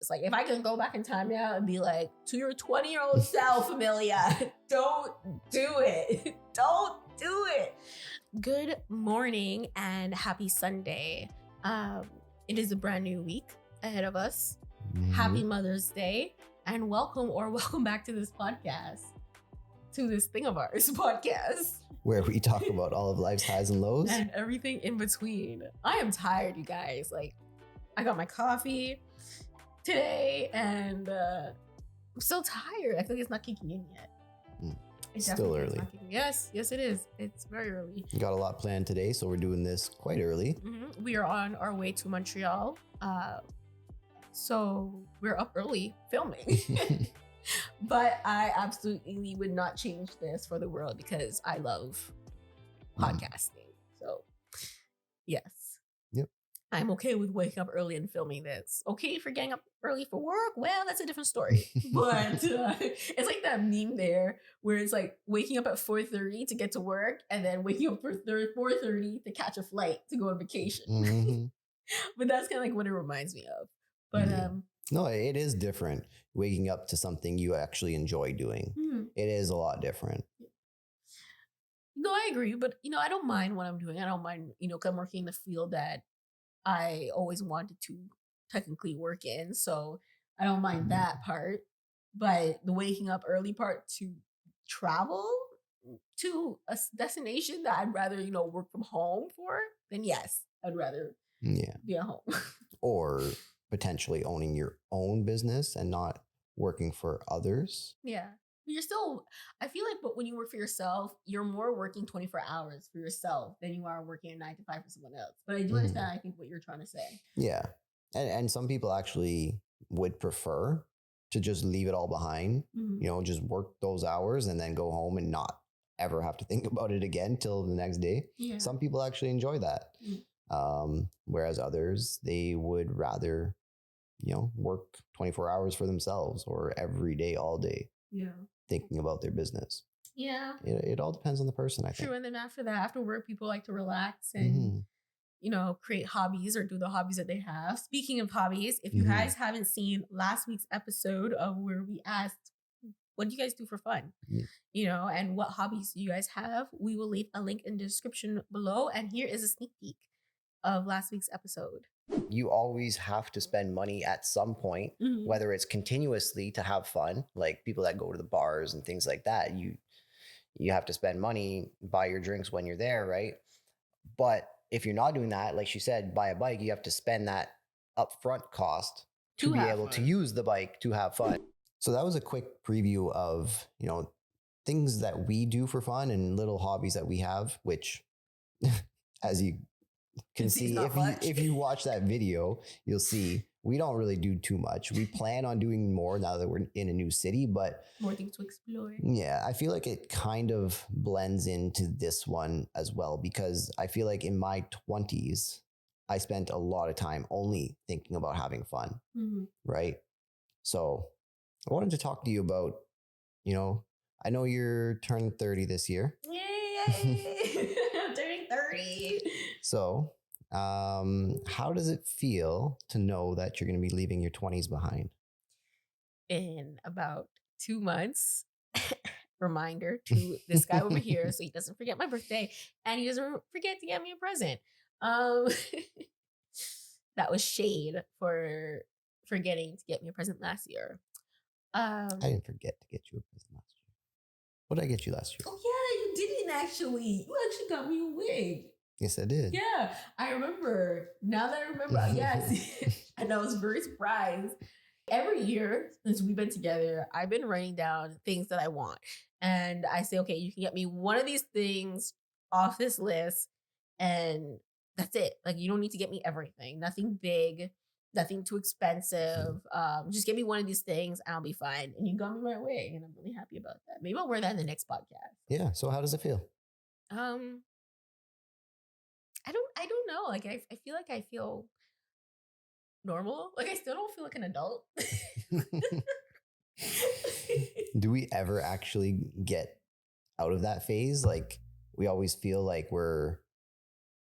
It's like, if I can go back in time now and be like, to your 20-year-old self, Amelia, don't do it. Don't do it. Good morning and happy Sunday. It is a brand new week ahead of us. Happy Mother's Day and welcome back to this podcast, to this thing of ours podcast, where we talk about all of life's highs and lows and everything in between. I am tired, you guys. Like, I got my coffee today and I'm still tired. I feel like it's not kicking in yet. It's still early. Yes, it is. It's very early. We got a lot planned today, so we're doing this quite early. We are on our way to Montreal. So we're up early filming. But I absolutely would not change this for the world because I love podcasting. So yes. Yep. I'm okay with waking up early and filming this. Okay for getting up early for work? Well, that's a different story. But it's like that meme there where it's like waking up at 4:30 to get to work and then waking up for 4:30 to catch a flight to go on vacation. But that's kind of like what it reminds me of. But no, it is different waking up to something you actually enjoy doing. It is a lot different. No, I agree. But, I don't mind what I'm doing. I don't mind, because I'm working in the field that I always wanted to technically work in. So I don't mind that part. But the waking up early part to travel to a destination that I'd rather, work from home for, then yes, I'd rather be at home. Or potentially owning your own business and not working for others. Yeah. You're still, I feel like, but when you work for yourself, you're more working 24 hours for yourself than you are working a 9 to 5 for someone else. But I do understand, I think, what you're trying to say. Yeah. And some people actually would prefer to just leave it all behind, just work those hours and then go home and not ever have to think about it again till the next day. Yeah. Some people actually enjoy that. Whereas others, they would rather, work 24 hours for themselves or every day, all day. Yeah. Thinking about their business. Yeah. It all depends on the person, I think. True. And then after work, people like to relax and, create hobbies or do the hobbies that they have. Speaking of hobbies, if you guys haven't seen last week's episode of where we asked, what do you guys do for fun? And what hobbies do you guys have? We will leave a link in the description below. And here is a sneak peek of last week's episode. You always have to spend money at some point, whether it's continuously to have fun, like people that go to the bars and things like that. You have to spend money, buy your drinks when you're there, right? But if you're not doing that, like she said, buy a bike, you have to spend that upfront cost to be able to use the bike to have fun. So that was a quick preview of, things that we do for fun and little hobbies that we have, which as you can see, if you watch that video, you'll see we don't really do too much. We plan on doing more now that we're in a new city, but more things to explore. Yeah, I feel like it kind of blends into this one as well, because I feel like in my 20s, I spent a lot of time only thinking about having fun, right? So I wanted to talk to you about, I know you're turning 30 this year. Yay! I'm turning 30. So, how does it feel to know that you're going to be leaving your 20s behind? In about 2 months, reminder to this guy over here so he doesn't forget my birthday and he doesn't forget to get me a present. That was shade for forgetting to get me a present last year. I didn't forget to get you a present last year. What did I get you last year? Oh yeah, you didn't actually. You actually got me a wig. Yes, I did. Yeah, I remember. Now that I remember, yes. And I was very surprised. Every year since we've been together, I've been writing down things that I want. And I say, okay, you can get me one of these things off this list. And that's it. Like, you don't need to get me everything. Nothing big, nothing too expensive. Just get me one of these things and I'll be fine. And you got me right away. And I'm really happy about that. Maybe I'll wear that in the next podcast. Yeah. So how does it feel? I don't know. Like, I feel like I feel normal. Like, I still don't feel like an adult. Do we ever actually get out of that phase? Like, we always feel like we're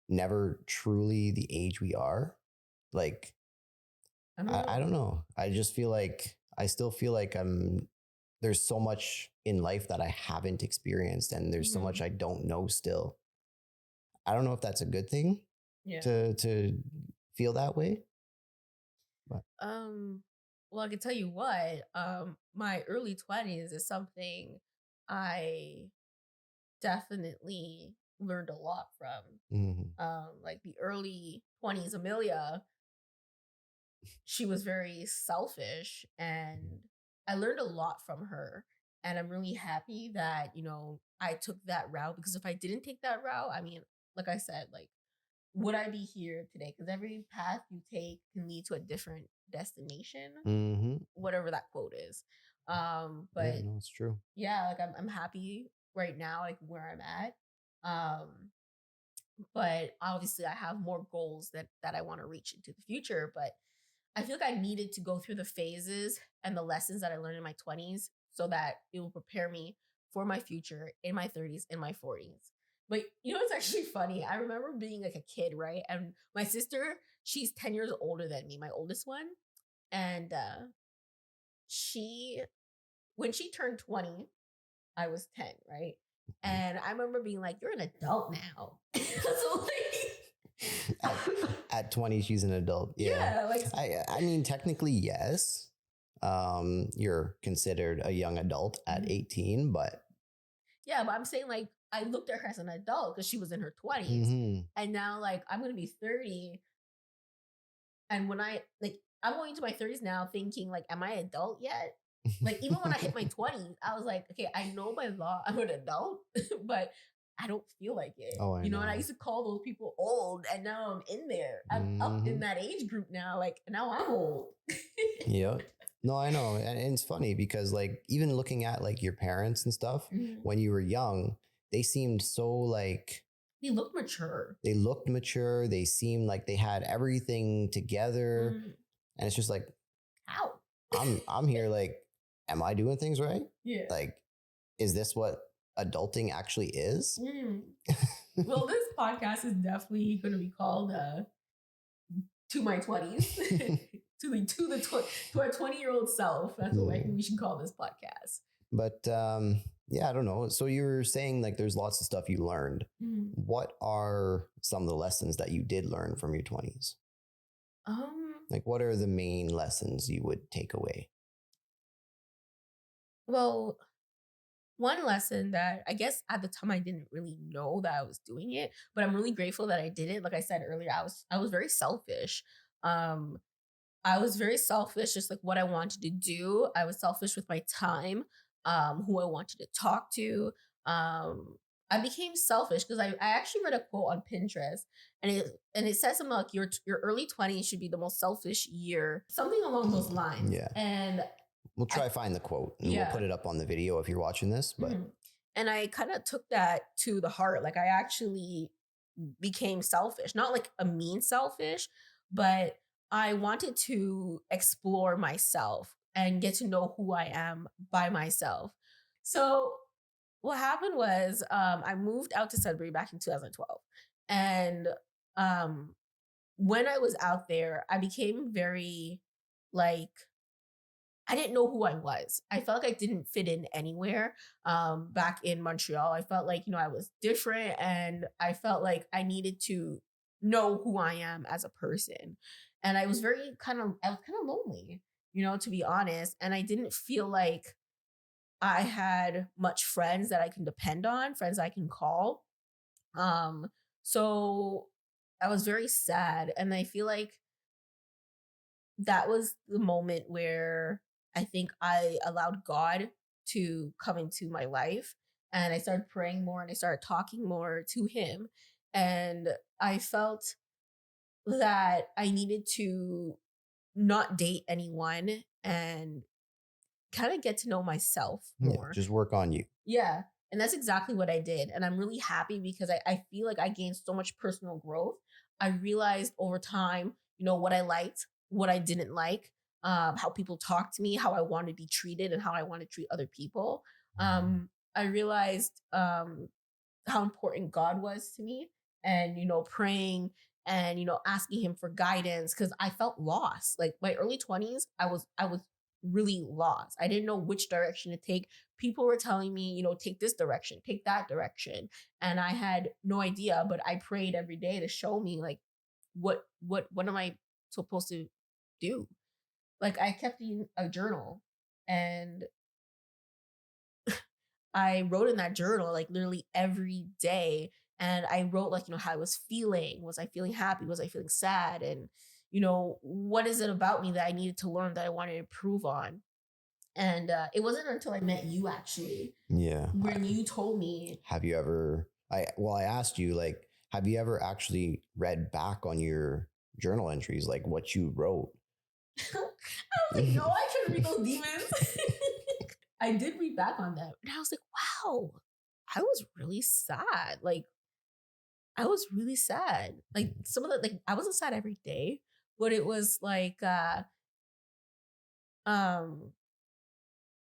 never truly the age we are. Like, I don't know. I just feel like I still feel like there's so much in life that I haven't experienced, and there's so much I don't know still. I don't know if that's a good thing Yeah. to feel that way. But Well, I can tell you what, my early 20s is something I definitely learned a lot from. Like the early 20s, Amelia, she was very selfish, and I learned a lot from her. And I'm really happy that, I took that route, because if I didn't take that route, I mean, like I said, like, would I be here today? Because every path you take can lead to a different destination, whatever that quote is. But yeah, no, it's true. yeah, like I'm happy right now, like where I'm at. Um, but obviously I have more goals that I want to reach into the future. But I feel like I needed to go through the phases and the lessons that I learned in my 20s so that it will prepare me for my future in my 30s and my 40s. But it's actually funny. I remember being like a kid, right? And my sister, she's 10 years older than me, my oldest one. And she, when she turned 20, I was 10, right? And I remember being like, you're an adult now. So At 20, she's an adult. Yeah. like I mean, technically, yes. You're considered a young adult at 18, but yeah, but I'm saying like I looked at her as an adult because she was in her 20s. And now like I'm gonna be 30. And when I'm going to my 30s now thinking like, am I adult yet? Like even when I hit my 20s, I was like, okay, I know by law I'm an adult, but I don't feel like it. Oh, I And know. I used to call those people old, and now I'm in there. I'm up in that age group now. Like now I'm old. Yeah. No, I know. And it's funny because like even looking at like your parents and stuff, when you were young, they seemed so like They looked mature. They looked mature. They seemed like they had everything together. And it's just like, how? I'm here like, am I doing things right? Yeah. Like, is this what adulting actually is? Well, this podcast is definitely going to be called To My 20s. to our 20-year-old self. That's what I think we should call this podcast. But yeah, I don't know. So you were saying like there's lots of stuff you learned. What are some of the lessons that you did learn from your 20s? Like what are the main lessons you would take away? Well, one lesson that I guess at the time I didn't really know that I was doing it, but I'm really grateful that I did it. Like I said earlier, I was very selfish. I was very selfish, just like what I wanted to do. I was selfish with my time, who I wanted to talk to. I became selfish because I actually read a quote on Pinterest, and it says something like your early 20s should be the most selfish year, something along those lines. Yeah. And we'll try to find the quote and we'll put it up on the video if you're watching this. But and I kind of took that to the heart. Like I actually became selfish, not like a mean selfish, but I wanted to explore myself and get to know who I am by myself. So what happened was I moved out to Sudbury back in 2012. And when I was out there, I became very like, I didn't know who I was. I felt like I didn't fit in anywhere back in Montreal. I felt like, I was different, and I felt like I needed to know who I am as a person. And I was kind of lonely, to be honest. And I didn't feel like I had much friends that I can depend on, friends I can call. So I was very sad. And I feel like that was the moment where I think I allowed God to come into my life, and I started praying more and I started talking more to him. And I felt that I needed to not date anyone and kind of get to know myself more. Yeah, just work on you. Yeah. And that's exactly what I did. And I'm really happy because I feel like I gained so much personal growth. I realized over time, what I liked, what I didn't like, how people talk to me, how I want to be treated, and how I want to treat other people. I realized how important God was to me, and, praying and, asking him for guidance because I felt lost. Like my early 20s, I was really lost. I didn't know which direction to take. People were telling me, take this direction, take that direction. And I had no idea, but I prayed every day to show me like what am I supposed to do? Like I kept a journal and I wrote in that journal like literally every day. And I wrote like, how I was feeling. Was I feeling happy? Was I feeling sad? And, what is it about me that I needed to learn that I wanted to improve on? And it wasn't until I met you actually, Yeah. when you told me. Have you ever, I asked you, like, have you ever actually read back on your journal entries, like what you wrote? I was like, no, I couldn't read those demons. I did read back on them. And I was like, wow, I was really sad. Like, I was really sad. Like some of the I wasn't sad every day, but it was like um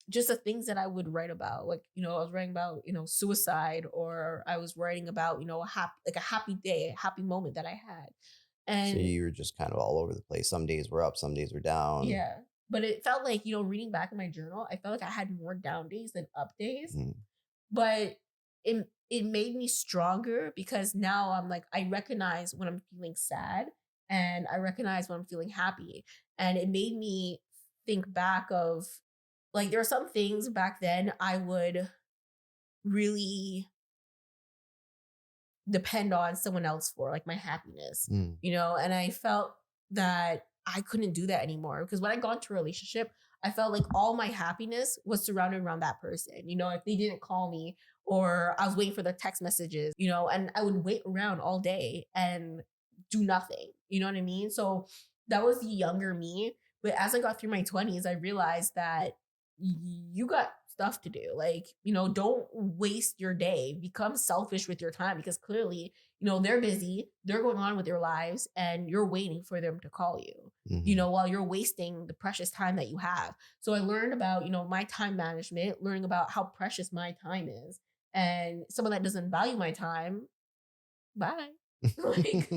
just the things that I would write about. Like, I was writing about, suicide, or I was writing about, a happy day, a happy moment that I had. So And you were just kind of all over the place. Some days were up, some days were down. yeah. But it felt like, reading back in my journal, I felt like I had more down days than up days. Mm. But it made me stronger because now I'm like, I recognize when I'm feeling sad and I recognize when I'm feeling happy. And it made me think back of like there are some things back then I would really depend on someone else for, like my happiness, and I felt that I couldn't do that anymore because when I got into a relationship, I felt like all my happiness was surrounded around that person. If they didn't call me or I was waiting for their text messages, and I would wait around all day and do nothing. You know what I mean? So that was the younger me. But as I got through my 20s, I realized that you got stuff to do. Like, don't waste your day. Become selfish with your time because clearly, they're busy, they're going on with their lives, and you're waiting for them to call you, while you're wasting the precious time that you have. So I learned about, my time management, learning about how precious my time is. And someone that doesn't value my time, bye. Like,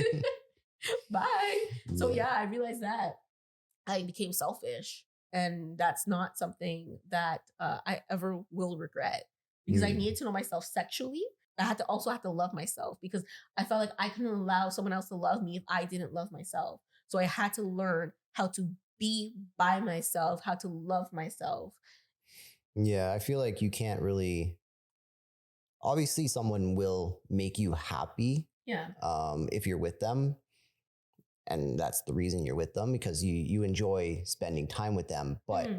bye. So yeah, I realized that I became selfish. And that's not something that I ever will regret because I needed to know myself sexually. I had to also have to love myself because I felt like I couldn't allow someone else to love me if I didn't love myself. So I had to learn how to be by myself, how to love myself. Yeah, I feel like you can't really. Obviously, someone will make you happy. Yeah. If you're with them, and that's the reason you're with them because you enjoy spending time with them, but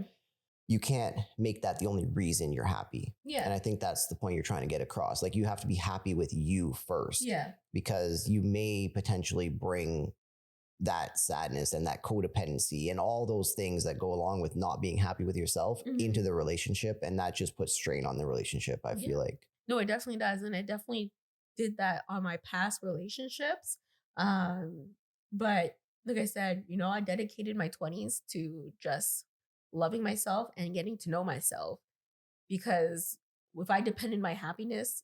you can't make that the only reason you're happy. Yeah. And I think that's the point you're trying to get across. Like you have to be happy with you first. Yeah. Because you may potentially bring that sadness and that codependency and all those things that go along with not being happy with yourself into the relationship. And that just puts strain on the relationship, I feel like. No, it definitely does. And it definitely did that on my past relationships. But like I said, I dedicated my 20s to just loving myself and getting to know myself because if I depended my happiness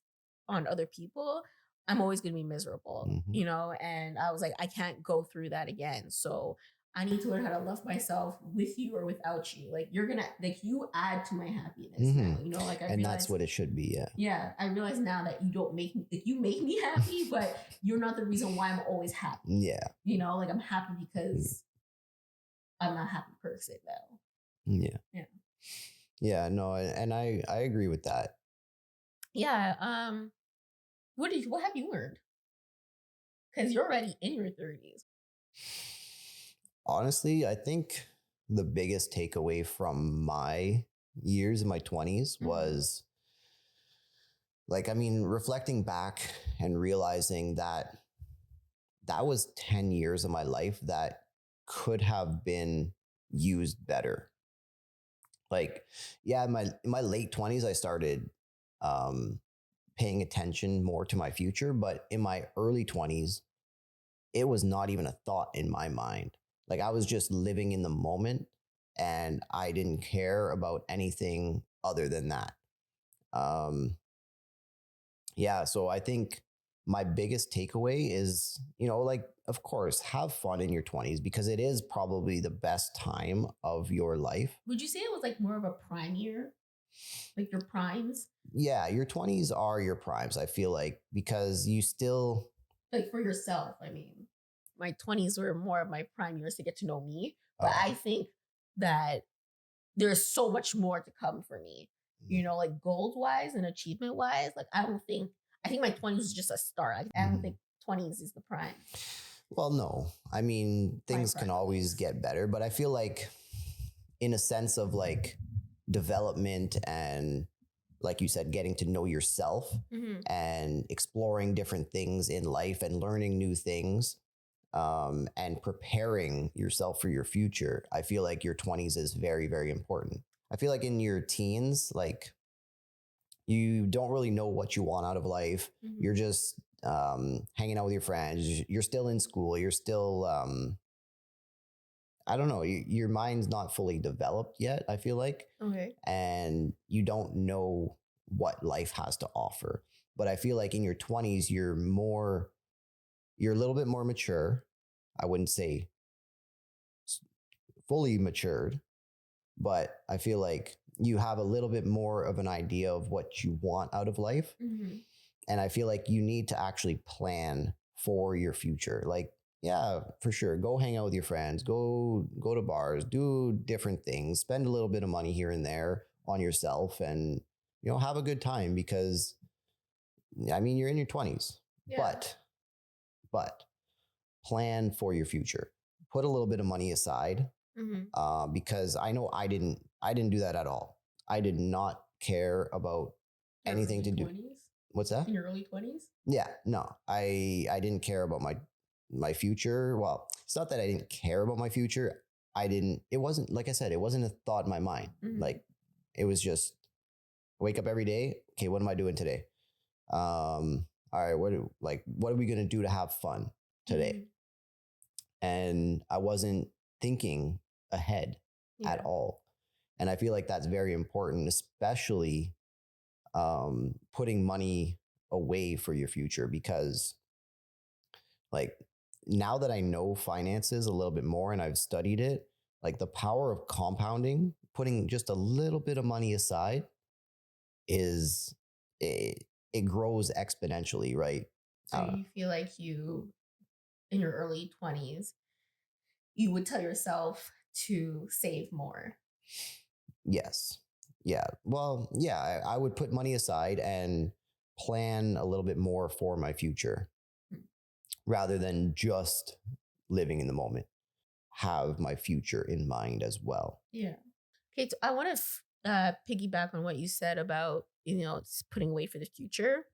on other people, I'm always going to be miserable, and I was like, I can't go through that again. So I need to learn how to love myself with you or without you. Like you're going to, like you add to my happiness now, like I and realized, that's what it should be. Yeah. Yeah. I realize now that you don't make me, like you make me happy, but you're not the reason why I'm always happy. Yeah. Like I'm happy because I'm a happy person though. Yeah. Yeah. Yeah, no, and I agree with that. Yeah. What have you learned? Because you're already in your 30s. Honestly, I think the biggest takeaway from my years in my 20s was reflecting back and realizing that that was 10 years of my life that could have been used better. Like, yeah, in my late 20s, I started paying attention more to my future. But in my early 20s, it was not even a thought in my mind. Like I was just living in the moment and I didn't care about anything other than that. Yeah, so I think my biggest takeaway is, like, of course, have fun in your 20s because it is probably the best time of your life. Would you say it was like more of a prime year, like your primes, Yeah, your 20s are your primes, I feel like, because you still, like for yourself? I mean, my 20s were more of my prime years to get to know me, but uh, I think that there's so much more to come for me. Like goals wise and achievement wise. Like I think my 20s was just a start. Like, I don't think 20s is the prime. well, no, I mean, things Prime can at always least. get better, but I feel like in a sense of like development and, like you said, getting to know yourself Mhm. and exploring different things in life and learning new things, and preparing yourself for your future. I feel like your 20s is very, very important. I feel like in your teens, like, you don't really know what you want out of life. Mhm. You're just hanging out with your friends. You're still in school. You're still, I don't know, your mind's not fully developed yet, I feel like, Okay. and you don't know what life has to offer. But I feel like in your 20s, you're a little bit more mature. I wouldn't say fully matured, but I feel like you have a little bit more of an idea of what you want out of life. Mhm. And I feel like you need to actually plan for your future. Like, yeah, for sure. Go hang out with your friends, go to bars, do different things, spend a little bit of money here and there on yourself and have a good time because I mean you're in your 20s. Yeah. But plan for your future. Put a little bit of money aside, Mhm. because I know I didn't do that at all. I did not care about Your anything early to do. 20s? What's that? In your early 20s? Yeah, no, I didn't care about my future. Well, it's not that I didn't care about my future. I didn't. It wasn't, like I said, it wasn't a thought in my mind. Mhm. Like, it was just wake up every day. Okay, what am I doing today? All right, what are we gonna do to have fun today? Mhm. And I wasn't thinking ahead at Yeah. all. And I feel like that's very important, especially putting money away for your future because, like, now that I know finances a little bit more and I've studied it, like the power of compounding, putting just a little bit of money aside is it grows exponentially, right? So you feel like in your early 20s, you would tell yourself to save more. Yes. Yeah. Well, yeah, I would put money aside and plan a little bit more for my future Mm. rather than just living in the moment. Have my future in mind as well. Yeah. Okay, so I want to piggyback on what you said about putting away for the future.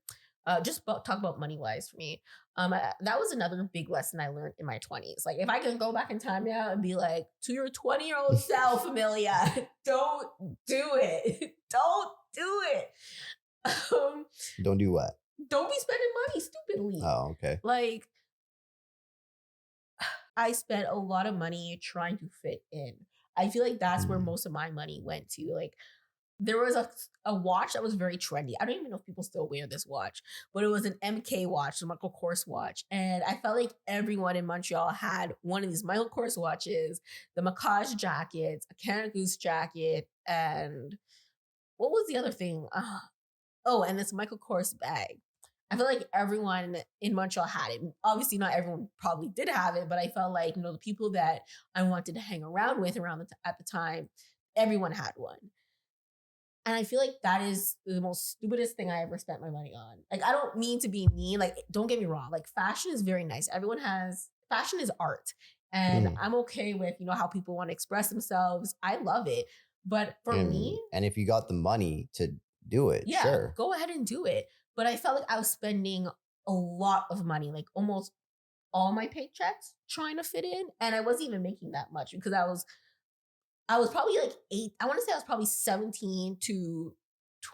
Talk about money wise for me. That was another big lesson I learned in my 20s. Like if I can go back in time now and be like to your 20-year-old self, Amelia, don't do it. Don't do it. Um, Don't do what? don't be spending money stupidly. Oh, okay. Like I spent a lot of money trying to fit in. I feel like that's where Mm. most of my money went to. Like there was a watch that was very trendy. I don't even know if people still wear this watch, but it was an MK watch, the Michael Kors watch. And I felt like everyone in Montreal had one of these Michael Kors watches, the Macage jackets, a Canada Goose jacket, and what was the other thing? Oh, and this Michael Kors bag. I feel like everyone in Montreal had it. Obviously, not everyone probably did have it, but I felt like the people that I wanted to hang around with at the time, everyone had one. And I feel like that is the most stupidest thing I ever spent my money on. Like, I don't mean to be mean. Like, don't get me wrong. Like, fashion is very nice. Fashion is art. And Mm. I'm okay with, how people want to express themselves. I love it. But for me, And if you got the money to do it, yeah, sure. go ahead and do it. But I felt like I was spending a lot of money, like almost all my paychecks trying to fit in. And I wasn't even making that much because I was probably like I want to say I was probably 17 to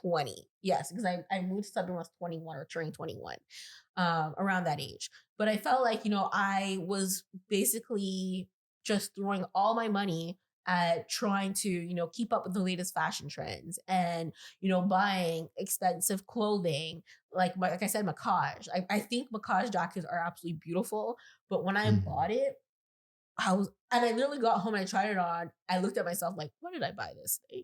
20. Yes, because I moved to Southern when I was 21 or turning 21, around that age. But I felt like, I was basically just throwing all my money at trying to, keep up with the latest fashion trends and, buying expensive clothing. Like I said, macage. I think macage jackets are absolutely beautiful. But when I bought it, and I literally got home and I tried it on. I looked at myself like, why did I buy this thing?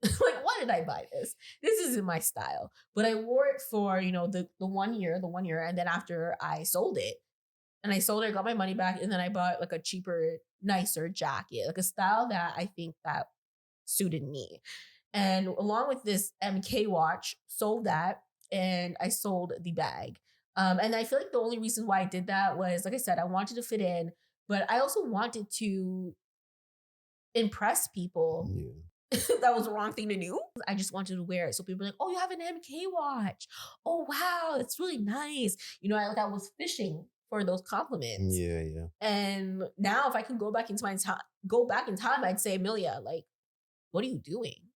Like, why did I buy this? This isn't my style. But I wore it for, the 1 year, and then after I sold it, I got my money back, and then I bought like a cheaper, nicer jacket, like a style that I think that suited me. And along with this MK watch, sold that, and I sold the bag. And I feel like the only reason why I did that was, like I said, I wanted to fit in, but I also wanted to impress people. Yeah. That was the wrong thing to do. I just wanted to wear it. So people were like, oh, you have an MK watch. Oh, wow, that's really nice. I was fishing for those compliments. Yeah, yeah. And now if I can go back in time, I'd say, Amelia, like, what are you doing?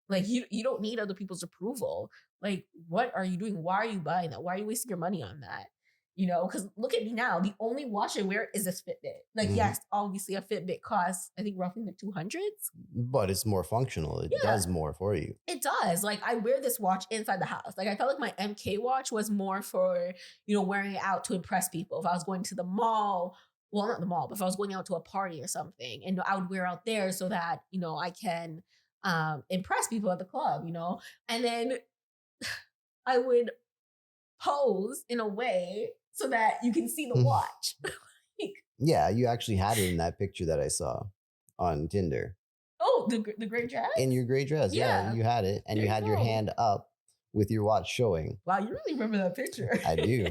Like, you don't need other people's approval. Like, what are you doing? Why are you buying that? Why are you wasting your money on that? Because look at me now. The only watch I wear is this Fitbit. Like, yes, obviously a Fitbit costs, I think, roughly the 200s. But it's more functional. It does more for you. It does. Like, I wear this watch inside the house. Like, I felt like my MK watch was more for, wearing it out to impress people. If I was going to the mall, well, not the mall, but if I was going out to a party or something, and I would wear out there so that, I can impress people at the club, and then I would pose in a way so that you can see the watch. Yeah, you actually had it in that picture that I saw on Tinder. Oh, the gray dress? In your gray dress, yeah, you had it, and you had your hand up with your watch showing. Wow, you really remember that picture. I do.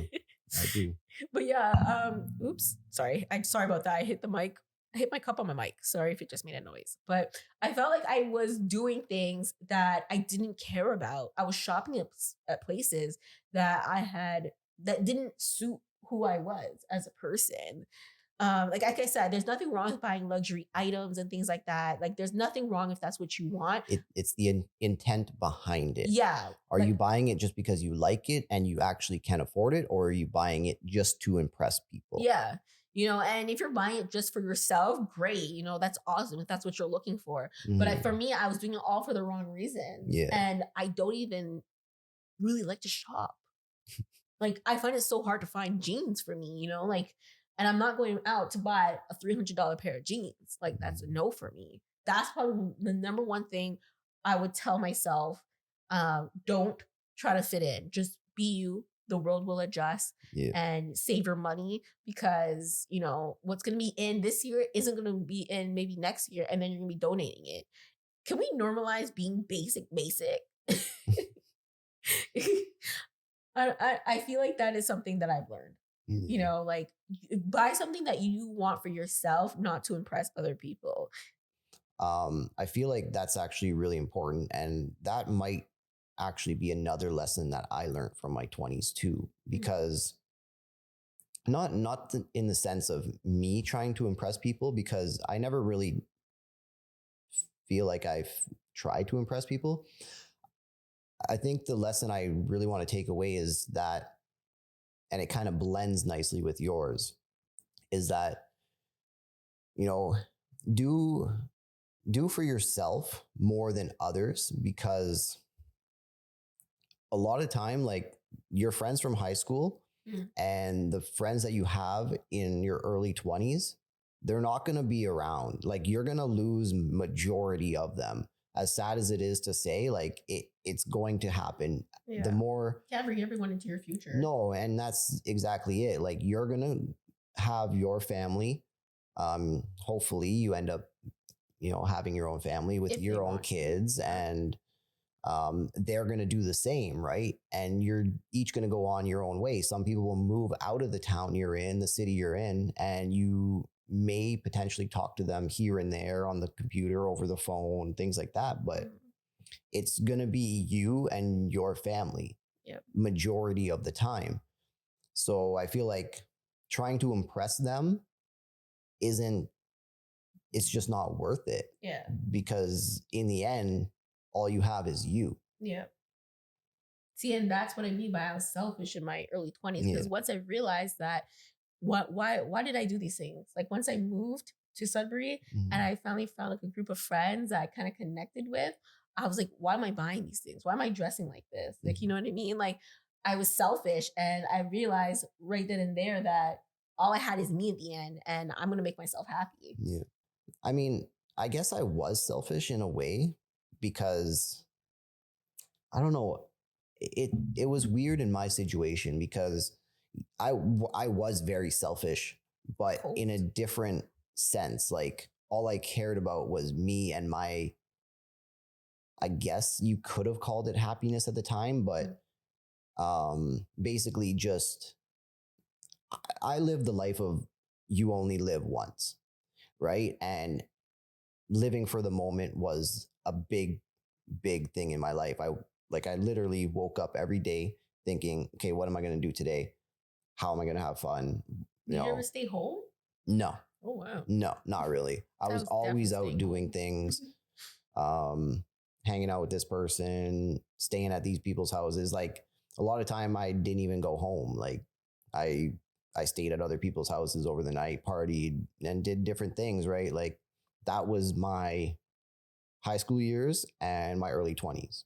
But yeah, oops, sorry about that. I hit my cup on my mic. Sorry if it just made a noise. But I felt like I was doing things that I didn't care about. I was shopping at places that didn't suit who I was as a person. Like I said, there's nothing wrong with buying luxury items and things like that. Like, there's nothing wrong if that's what you want. It's the intent behind it. Yeah. Are you buying it just because you like it and you actually can afford it, or are you buying it just to impress people? Yeah. And if you're buying it just for yourself, great. That's awesome if that's what you're looking for. But for me, I was doing it all for the wrong reasons. Yeah. And I don't even really like to shop. Like, I find it so hard to find jeans for me, and I'm not going out to buy a $300 pair of jeans. Like, that's a no for me. That's probably the number one thing I would tell myself. Don't try to fit in. Just be you. The world will adjust and save your money, because, what's going to be in this year isn't going to be in maybe next year, and then you're going to be donating it. Can we normalize being basic? I feel like that is something that I've learned. Like, buy something that you want for yourself, not to impress other people. I feel like that's actually really important, and that might actually be another lesson that I learned from my 20s too, because not in the sense of me trying to impress people, because I never really feel like I've tried to impress people. I think the lesson I really want to take away is that, and it kind of blends nicely with yours, is that, do for yourself more than others, because a lot of time, like, your friends from high school and the friends that you have in your early 20s, they're not going to be around. Like, you're going to lose majority of them. As sad as it is to say, like, it's going to happen. Yeah. The more, can't bring everyone into your future. No, and that's exactly it. Like, you're going to have your family. Hopefully you end up, having your own family with your own kids, and they're going to do the same, right? And you're each going to go on your own way. Some people will move out of the town you're in, the city you're in, and you may potentially talk to them here and there on the computer, over the phone, things like that. But it's going to be you and your family majority of the time. So I feel like trying to impress them it's just not worth it. Yeah. Because in the end, all you have is you. Yeah. See, and that's what I mean by I was selfish in my early 20s. Because once I realized that, why did I do these things? Like, once I moved to Sudbury, Mhm. and I finally found like a group of friends that I kind of connected with. I was like, why am I buying these things? Why am I dressing like this? Like, you know what I mean? Like, I was selfish, and I realized right then and there that all I had is me at the end, and I'm gonna make myself happy. Yeah. I mean, I guess I was selfish in a way because I don't know. It was weird in my situation because I was very selfish, but Cold. in a different sense. Like all I cared about was me and my, I guess you could have called it happiness at the time, but basically just I lived the life of you only live once, right? And living for the moment was a big thing in my life. I literally woke up every day thinking, okay, what am I going to do today? How am I going to have fun? Did you ever stay home? No, Oh wow. no, not really. I was always out doing things, hanging out with this person, staying at these people's houses. Like a lot of time I didn't even go home. Like I I stayed at other people's houses over the night, partied and did different things, right? Like that was my high school years and my early 20s.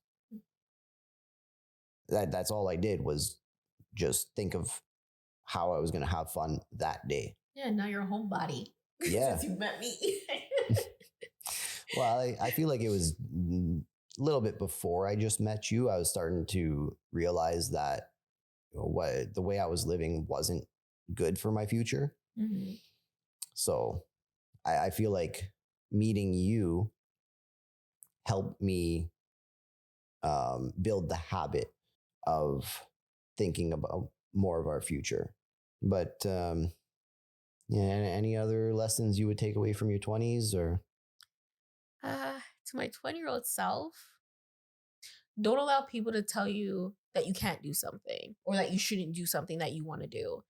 That's all I did was just think of how I was going to have fun that day. Yeah, now you're a homebody. Yeah. Since you met me. Well, I feel like it was a little bit before I just met you. I was starting to realize that what the way I was living wasn't good for my future. Mm-hmm. So I feel like meeting you helped me build the habit of thinking about more of our future. But yeah, any other lessons you would take away from your 20s or? To my 20-year-old self, don't allow people to tell you that you can't do something or that you shouldn't do something that you want to do.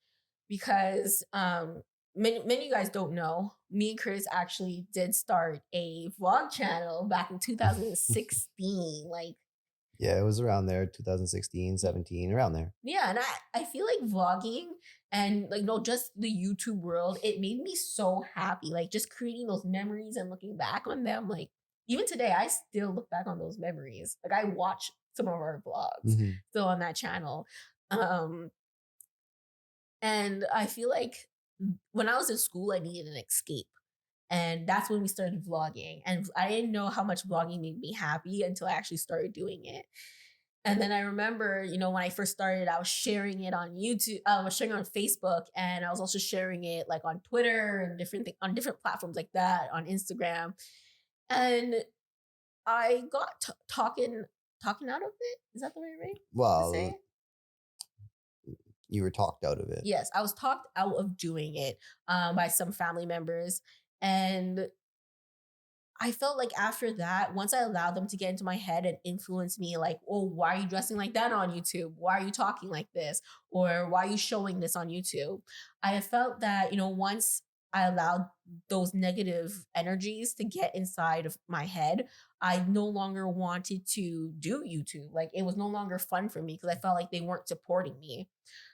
Because many of you guys don't know, me and Chris actually did start a vlog channel back in 2016. Like, Yeah, it was around there, 2016, 17, around there. yeah, and I feel like vlogging and like no, just the YouTube world, it made me so happy. Like just creating those memories and looking back on them. Like even today, I still look back on those memories. Like I watch some of our vlogs still on that channel. Um, and I feel like when I was in school, I needed an escape. And that's when we started vlogging. And I didn't know how much vlogging made me happy until I actually started doing it. And then I remember, when I first started, I was sharing it on YouTube, I was sharing it on Facebook, and I was also sharing it like on Twitter and on different platforms like that, on Instagram. And I got talking out of it. Is that the right way to say it? You were talked out of it. Yes, I was talked out of doing it by some family members. And I felt like after that, once I allowed them to get into my head and influence me, like, oh, why are you dressing like that on YouTube? Why are you talking like this? Or why are you showing this on YouTube? I felt that, once I allowed those negative energies to get inside of my head, I no longer wanted to do YouTube. Like, it was no longer fun for me because I felt like they weren't supporting me.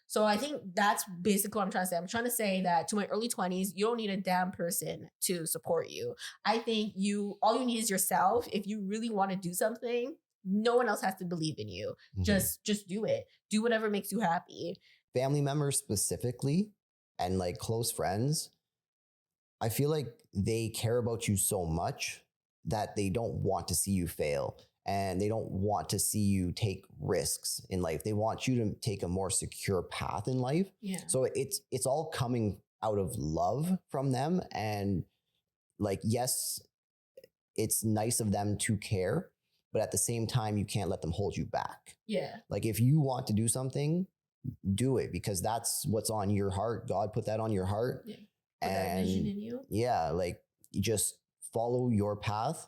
So I think that's basically what I'm trying to say. I'm trying to say that to my early 20s, you don't need a damn person to support you. I think all you need is yourself. If you really want to do something, no one else has to believe in you. Just do it. Do whatever makes you happy. Family members specifically and like close friends, I feel like they care about you so much that they don't want to see you fail and they don't want to see you take risks in life. They want you to take a more secure path in life. Yeah. So it's all coming out of love from them. And like, yes, it's nice of them to care, but at the same time, you can't let them hold you back. Yeah. Like if you want to do something, do it because that's what's on your heart. God put that on your heart. Yeah. Put that vision in you. Yeah, like you just follow your path.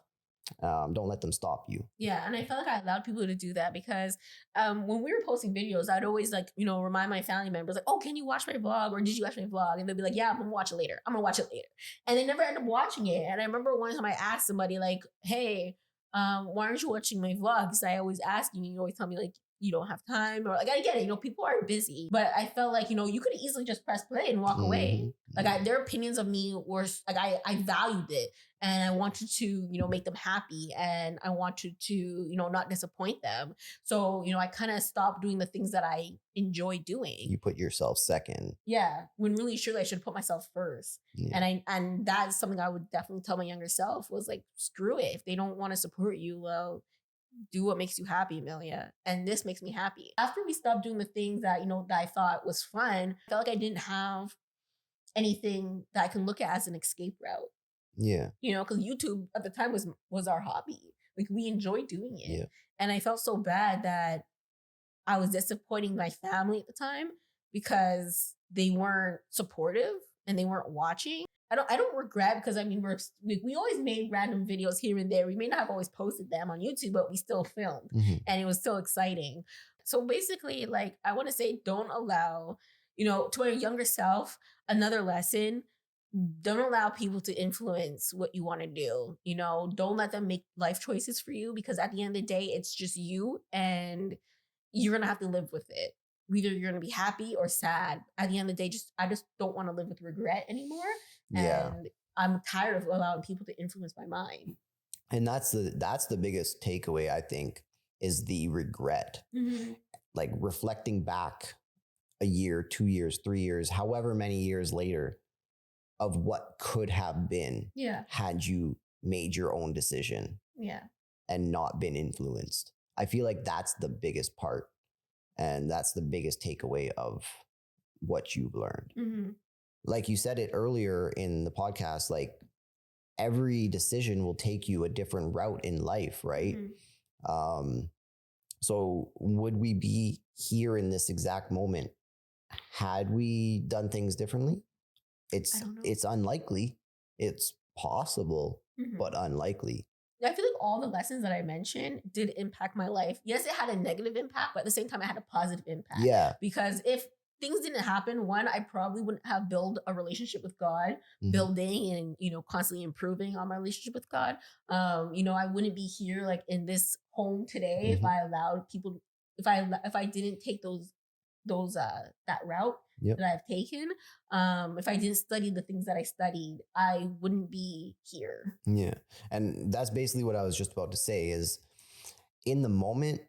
Don't let them stop you. Yeah, and I felt like I allowed people to do that because when we were posting videos, I'd always remind my family members like, "Oh, can you watch my vlog?" or "Did you watch my vlog?" And they'd be like, "Yeah, I'm gonna watch it later. I'm gonna watch it later." And they never end up watching it. And I remember one time I asked somebody like, "Hey, why aren't you watching my vlogs?" I always ask you, and you always tell me like, you don't have time, or like, I get it, people are busy, but I felt like, you could easily just press play and walk away. Like their opinions of me were like, I valued it, and I wanted to, make them happy, and I wanted to, not disappoint them. So, I kind of stopped doing the things that I enjoy doing. You put yourself second. Yeah, when really surely I should put myself first. Yeah. And that's something I would definitely tell my younger self, was like, screw it. If they don't want to support you, well, do what makes you happy, Amelia. And this makes me happy. After we stopped doing the things that, that I thought was fun, I felt like I didn't have anything that I can look at as an escape route. Yeah. Because YouTube at the time was our hobby. Like, we enjoyed doing it. Yeah. And I felt so bad that I was disappointing my family at the time because they weren't supportive and they weren't watching. I don't regret, because I mean, we always made random videos here and there. We may not have always posted them on YouTube, but we still filmed, and it was still exciting. So basically, like, I want to say, don't allow, to your younger self, another lesson. Don't allow people to influence what you want to do. Don't let them make life choices for you, because at the end of the day, it's just you, and you're going to have to live with it. Either you're going to be happy or sad. At the end of the day, I just don't want to live with regret anymore. Yeah. And I'm tired of allowing people to influence my mind. And that's the biggest takeaway, I think, is the regret. Like, reflecting back a year, 2 years, 3 years, however many years later, of what could have been had you made your own decision and not been influenced. I feel like that's the biggest part, and that's the biggest takeaway of what you've learned. Like you said it earlier in the podcast, like, every decision will take you a different route in life, right? So would we be here in this exact moment had we done things differently? It's unlikely. It's possible, but unlikely. I feel like all the lessons that I mentioned did impact my life. Yes, it had a negative impact, but at the same time, it had a positive impact. Yeah. Because if things didn't happen, one, I probably wouldn't have built a relationship with God, building and, constantly improving on my relationship with God. I wouldn't be here, like, in this home today if I allowed people, if I didn't take that route that I've taken. If I didn't study the things that I studied, I wouldn't be here. Yeah. And that's basically what I was just about to say, is in the moment,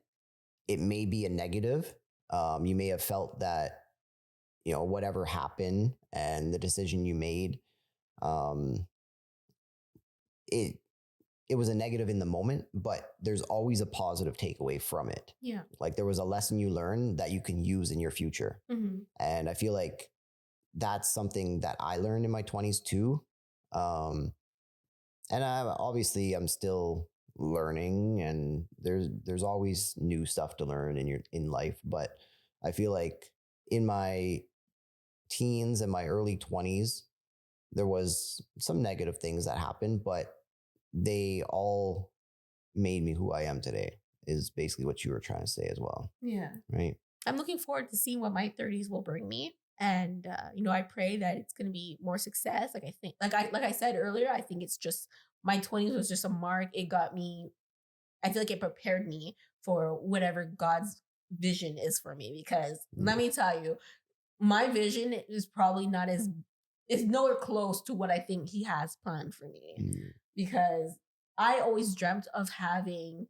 it may be a negative. You may have felt that, whatever happened and the decision you made, it was a negative in the moment, but there's always a positive takeaway from it. Yeah. Like, there was a lesson you learned that you can use in your future. And I feel like that's something that I learned in my 20s too. And I'm still learning, and there's always new stuff to learn in life. But I feel like in my teens and my early 20s, there was some negative things that happened, but they all made me who I am today, is basically what you were trying to say as well. Yeah. Right. I'm looking forward to seeing what my 30s will bring me. And, I pray that it's going to be more success. Like, I think, like I said earlier, I think it's just, my 20s was just a mark. It got me, I feel like it prepared me for whatever God's vision is for me. Because let me tell you, my vision is probably it's nowhere close to what I think he has planned for me. Because I always dreamt of having,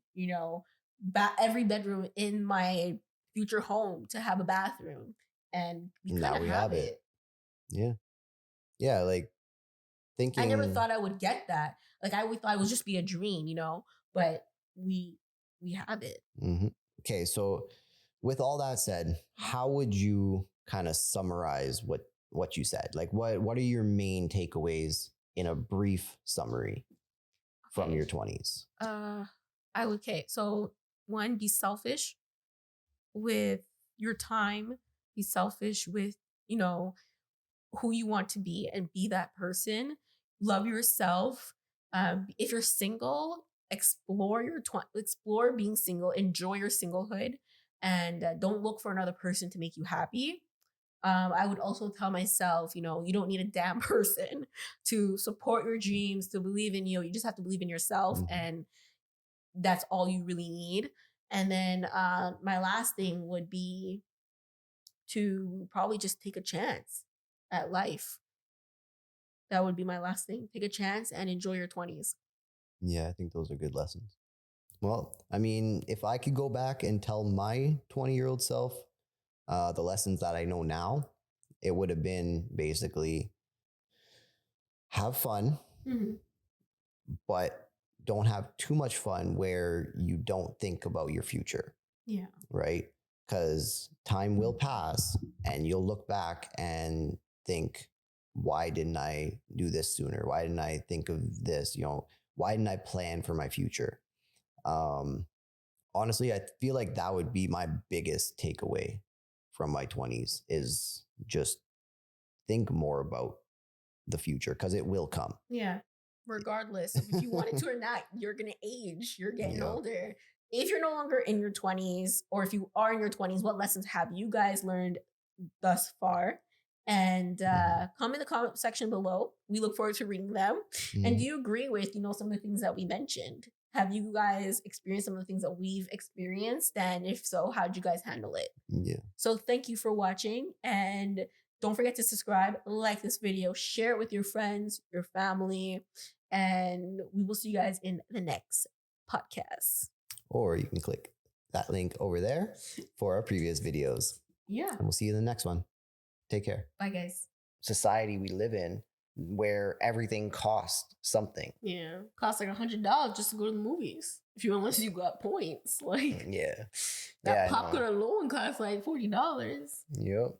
every bedroom in my future home to have a bathroom. And now we have it. Yeah. Yeah. Like, thinking. I never thought I would get that. Like, I always thought it would just be a dream, but we have it. Okay. So with all that said, how would you kind of summarize what you said? Like, what are your main takeaways in a brief summary from your 20s? So one, be selfish with your time. Be selfish with, who you want to be, and be that person. Love yourself. If you're single, explore being single, enjoy your singlehood, and don't look for another person to make you happy. I would also tell myself, you don't need a damn person to support your dreams, to believe in you. You just have to believe in yourself, and that's all you really need. And then my last thing would be to probably just take a chance at life. That would be my last thing. Take a chance and enjoy your 20s. Yeah, I think those are good lessons. Well, I mean, if I could go back and tell my 20-year-old self the lessons that I know now, it would have been basically have fun, but don't have too much fun where you don't think about your future. Yeah. Right? Because time will pass and you'll look back and think, why didn't I do this sooner? Why didn't I think of this? Why didn't I plan for my future? Honestly, I feel like that would be my biggest takeaway from my 20s is just think more about the future because it will come. Yeah. Regardless of if you want it to or not, you're going to age. You're getting older. If you're no longer in your 20s, or if you are in your 20s, what lessons have you guys learned thus far? And comment in the comment section below. We look forward to reading them. And do you agree with, some of the things that we mentioned? Have you guys experienced some of the things that we've experienced? And if so, how did you guys handle it? Yeah. So thank you for watching. And don't forget to subscribe, like this video, share it with your friends, your family, and we will see you guys in the next podcast. Or you can click that link over there for our previous videos. Yeah. And we'll see you in the next one. Take care. Bye, guys. Society we live in where everything costs something. Yeah. Costs like $100 just to go to the movies. Unless you got points. Like, yeah. That popcorn alone costs like $40. Yep.